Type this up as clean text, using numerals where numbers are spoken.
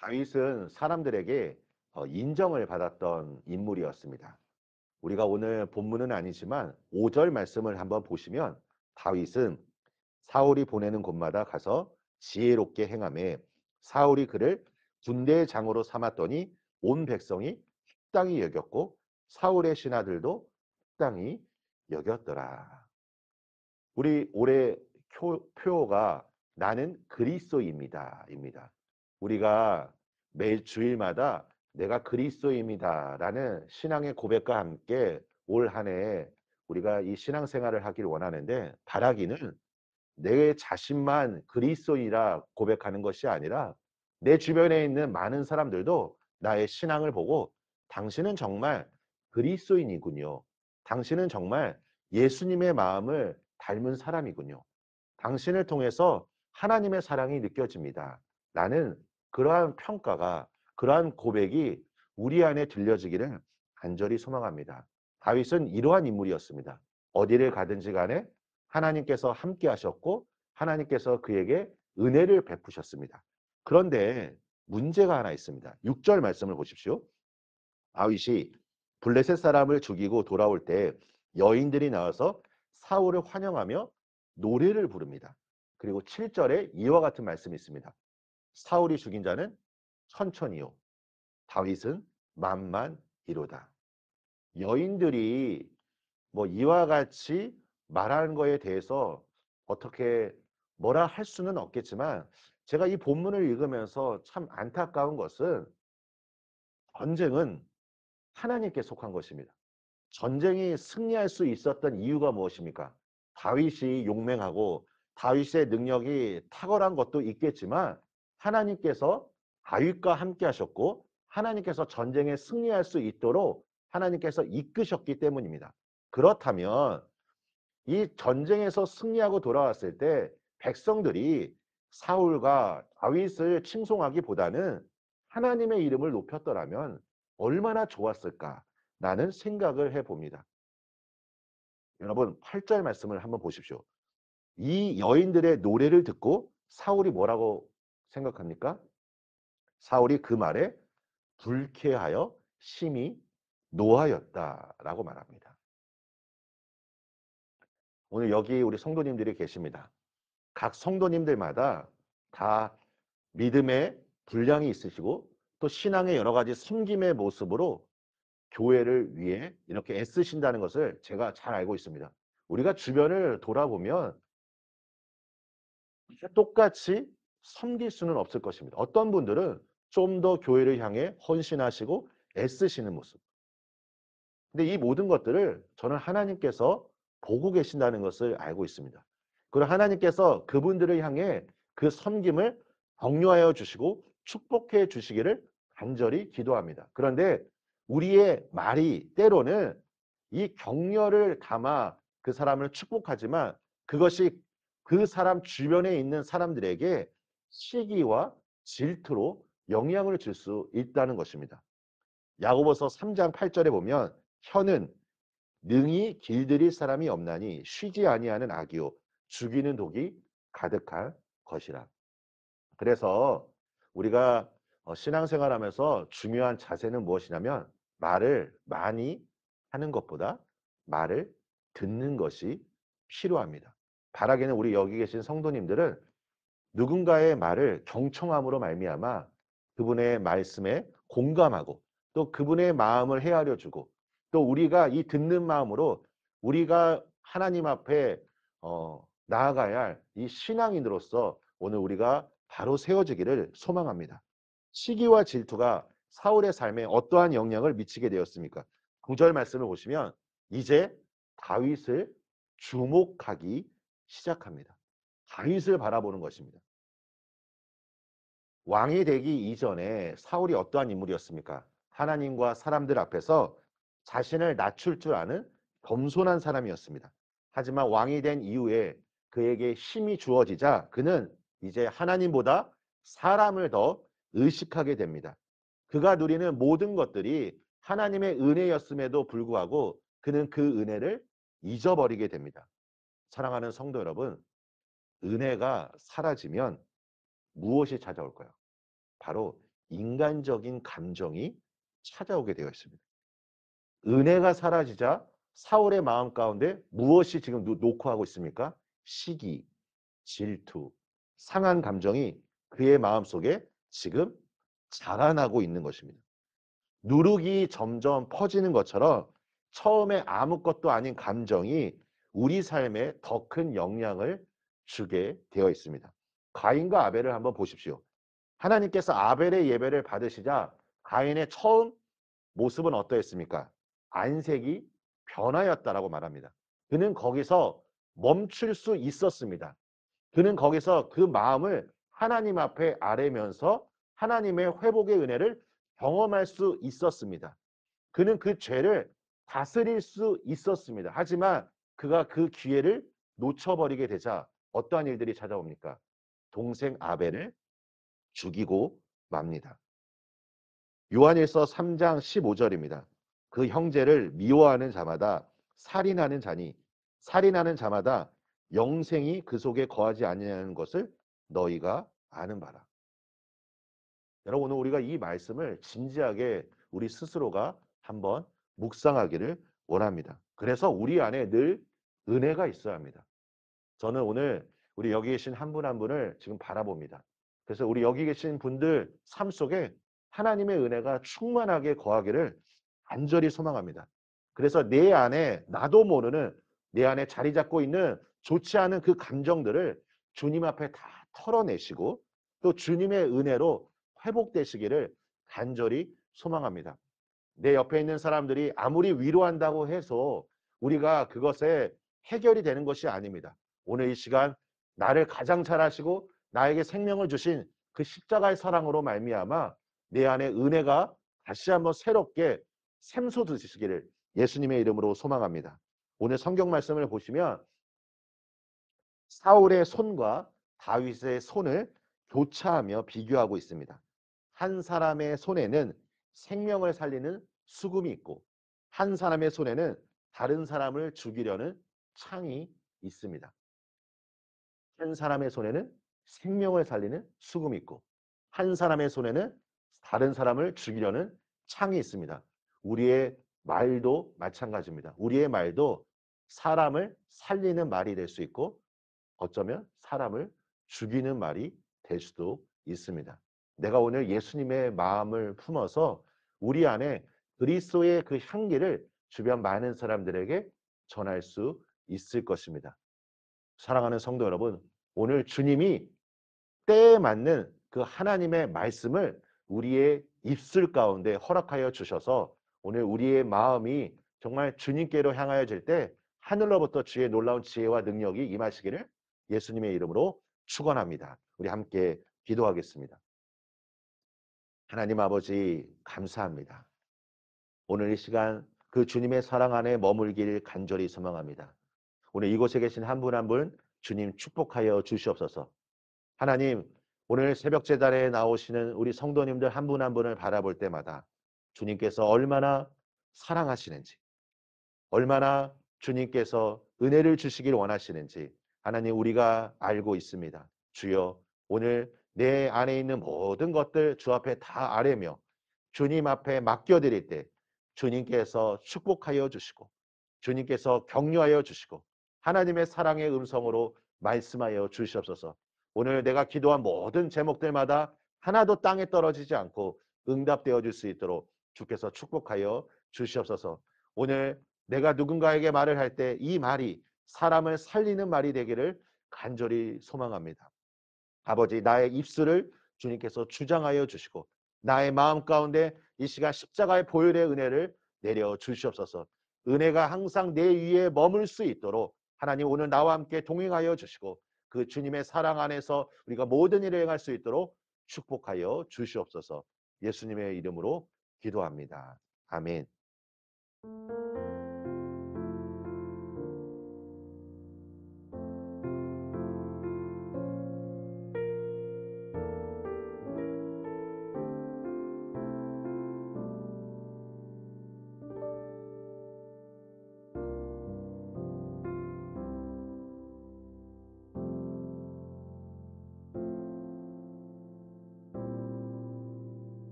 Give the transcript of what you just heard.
다윗은 사람들에게 인정을 받았던 인물이었습니다. 우리가 오늘 본문은 아니지만 5절 말씀을 한번 보시면 다윗은 사울이 보내는 곳마다 가서 지혜롭게 행하며 사울이 그를 군대의 장으로 삼았더니 온 백성이 합당히 여겼고 사울의 신하들도 합당히 여겼더라. 우리 올해 표어가 나는 그리스도입니다입니다. 우리가 매일 주일마다 내가 그리스도입니다라는 신앙의 고백과 함께 올 한 해 우리가 이 신앙생활을 하길 원하는데 바라기는 내 자신만 그리스도이라 고백하는 것이 아니라 내 주변에 있는 많은 사람들도 나의 신앙을 보고 당신은 정말 그리스도인이군요. 당신은 정말 예수님의 마음을 닮은 사람이군요. 당신을 통해서 하나님의 사랑이 느껴집니다. 나는 그러한 평가가, 그러한 고백이 우리 안에 들려지기를 간절히 소망합니다. 다윗은 이러한 인물이었습니다. 어디를 가든지 간에 하나님께서 함께 하셨고 하나님께서 그에게 은혜를 베푸셨습니다. 그런데 문제가 하나 있습니다. 6절 말씀을 보십시오. 다윗이 블레셋 사람을 죽이고 돌아올 때 여인들이 나와서 사울을 환영하며 노래를 부릅니다. 그리고 7절에 이와 같은 말씀이 있습니다. 사울이 죽인 자는 천천히요 다윗은 만만이로다. 여인들이 뭐 이와 같이 말하는 거에 대해서 어떻게 뭐라 할 수는 없겠지만 제가 이 본문을 읽으면서 참 안타까운 것은 전쟁은 하나님께 속한 것입니다. 전쟁이 승리할 수 있었던 이유가 무엇입니까? 다윗이 용맹하고 다윗의 능력이 탁월한 것도 있겠지만 하나님께서 다윗과 함께 하셨고 하나님께서 전쟁에 승리할 수 있도록 하나님께서 이끄셨기 때문입니다. 그렇다면 이 전쟁에서 승리하고 돌아왔을 때 백성들이 사울과 다윗을 칭송하기보다는 하나님의 이름을 높였더라면 얼마나 좋았을까라는 생각을 해봅니다. 여러분 8절 말씀을 한번 보십시오. 이 여인들의 노래를 듣고 사울이 뭐라고 생각합니까? 사울이 그 말에 불쾌하여 심히 노하였다라고 말합니다. 오늘 여기 우리 성도님들이 계십니다. 각 성도님들마다 다 믿음의 분량이 있으시고 또 신앙의 여러 가지 섬김의 모습으로 교회를 위해 이렇게 애쓰신다는 것을 제가 잘 알고 있습니다. 우리가 주변을 돌아보면 똑같이 섬길 수는 없을 것입니다. 어떤 분들은 좀 더 교회를 향해 헌신하시고 애쓰시는 모습. 근데 이 모든 것들을 저는 하나님께서 보고 계신다는 것을 알고 있습니다. 그리고 하나님께서 그분들을 향해 그 섬김을 격려하여 주시고 축복해 주시기를 간절히 기도합니다. 그런데 우리의 말이 때로는 이 격려를 담아 그 사람을 축복하지만 그것이 그 사람 주변에 있는 사람들에게 시기와 질투로 영향을 줄 수 있다는 것입니다. 야고보서 3장 8절에 보면 혀는 능히 길들일 사람이 없나니 쉬지 아니하는 악이요 죽이는 독이 가득한 것이라. 그래서 우리가 신앙생활하면서 중요한 자세는 무엇이냐면 말을 많이 하는 것보다 말을 듣는 것이 필요합니다. 바라기는 우리 여기 계신 성도님들은 누군가의 말을 경청함으로 말미암아 그분의 말씀에 공감하고 또 그분의 마음을 헤아려 주고 또 우리가 이 듣는 마음으로 우리가 하나님 앞에 나아가야 할 이 신앙인으로서 오늘 우리가 바로 세워지기를 소망합니다. 시기와 질투가 사울의 삶에 어떠한 영향을 미치게 되었습니까? 9절 말씀을 보시면 이제 다윗을 주목하기 시작합니다. 다윗을 바라보는 것입니다. 왕이 되기 이전에 사울이 어떠한 인물이었습니까? 하나님과 사람들 앞에서 자신을 낮출 줄 아는 겸손한 사람이었습니다. 하지만 왕이 된 이후에 그에게 힘이 주어지자 그는 이제 하나님보다 사람을 더 의식하게 됩니다. 그가 누리는 모든 것들이 하나님의 은혜였음에도 불구하고 그는 그 은혜를 잊어버리게 됩니다. 사랑하는 성도 여러분, 은혜가 사라지면 무엇이 찾아올까요? 바로 인간적인 감정이 찾아오게 되어 있습니다. 은혜가 사라지자 사울의 마음 가운데 무엇이 지금 녹화하고 있습니까? 시기, 질투, 상한 감정이 그의 마음속에 지금 자라나고 있는 것입니다. 누룩이 점점 퍼지는 것처럼 처음에 아무것도 아닌 감정이 우리 삶에 더 큰 영향을 주게 되어 있습니다. 가인과 아벨을 한번 보십시오. 하나님께서 아벨의 예배를 받으시자 가인의 처음 모습은 어떠했습니까? 안색이 변하였다라고 말합니다. 그는 거기서 멈출 수 있었습니다. 그는 거기서 그 마음을 하나님 앞에 아뢰면서 하나님의 회복의 은혜를 경험할 수 있었습니다. 그는 그 죄를 다스릴 수 있었습니다. 하지만 그가 그 기회를 놓쳐버리게 되자 어떠한 일들이 찾아옵니까? 동생 아벨을 죽이고 맙니다. 요한일서 3장 15절입니다. 그 형제를 미워하는 자마다 살인하는 자니 살인하는 자마다 영생이 그 속에 거하지 아니하는 것을 너희가 아는 바라. 여러분 오늘 우리가 이 말씀을 진지하게 우리 스스로가 한번 묵상하기를 원합니다. 그래서 우리 안에 늘 은혜가 있어야 합니다. 저는 오늘 우리 여기 계신 한 분 한 분을 지금 바라봅니다. 그래서 우리 여기 계신 분들 삶 속에 하나님의 은혜가 충만하게 거하기를 간절히 소망합니다. 그래서 내 안에 나도 모르는 내 안에 자리 잡고 있는 좋지 않은 그 감정들을 주님 앞에 다 털어내시고 또 주님의 은혜로 회복되시기를 간절히 소망합니다. 내 옆에 있는 사람들이 아무리 위로한다고 해서 우리가 그것에 해결이 되는 것이 아닙니다. 오늘 이 시간 나를 가장 잘 아시고 나에게 생명을 주신 그 십자가의 사랑으로 말미암아 내 안에 은혜가 다시 한번 새롭게 샘솟으시기를 예수님의 이름으로 소망합니다. 오늘 성경 말씀을 보시면 사울의 손과 다윗의 손을 교차하며 비교하고 있습니다. 한 사람의 손에는 생명을 살리는 수금이 있고 한 사람의 손에는 다른 사람을 죽이려는 창이 있습니다. 한 사람의 손에는 생명을 살리는 수금이 있고 한 사람의 손에는 다른 사람을 죽이려는 창이 있습니다. 우리의 말도 마찬가지입니다. 우리의 말도 사람을 살리는 말이 될 수 있고 어쩌면 사람을 죽이는 말이 될 수도 있습니다. 내가 오늘 예수님의 마음을 품어서 우리 안에 그리스도의 그 향기를 주변 많은 사람들에게 전할 수 있을 것입니다. 사랑하는 성도 여러분, 오늘 주님이 때에 맞는 그 하나님의 말씀을 우리의 입술 가운데 허락하여 주셔서 오늘 우리의 마음이 정말 주님께로 향하여질 때 하늘로부터 주의 놀라운 지혜와 능력이 임하시기를 예수님의 이름으로 축원합니다. 우리 함께 기도하겠습니다. 하나님 아버지 감사합니다. 오늘 이 시간 그 주님의 사랑 안에 머물길 간절히 소망합니다. 오늘 이곳에 계신 한 분 한 분 주님 축복하여 주시옵소서. 하나님 오늘 새벽 제단에 나오시는 우리 성도님들 한 분 한 분을 바라볼 때마다 주님께서 얼마나 사랑하시는지 얼마나 주님께서 은혜를 주시길 원하시는지 하나님 우리가 알고 있습니다. 주여 오늘 내 안에 있는 모든 것들 주 앞에 다 아뢰며 주님 앞에 맡겨드릴 때 주님께서 축복하여 주시고 주님께서 격려하여 주시고 하나님의 사랑의 음성으로 말씀하여 주시옵소서. 오늘 내가 기도한 모든 제목들마다 하나도 땅에 떨어지지 않고 응답되어 줄 수 있도록 주께서 축복하여 주시옵소서. 오늘 내가 누군가에게 말을 할 때 이 말이 사람을 살리는 말이 되기를 간절히 소망합니다. 아버지 나의 입술을 주님께서 주장하여 주시고 나의 마음 가운데 이 시간 십자가의 보혈의 은혜를 내려 주시옵소서. 은혜가 항상 내 위에 머물 수 있도록 하나님 오늘 나와 함께 동행하여 주시고 그 주님의 사랑 안에서 우리가 모든 일을 행할 수 있도록 축복하여 주시옵소서. 예수님의 이름으로 기도합니다. 아멘.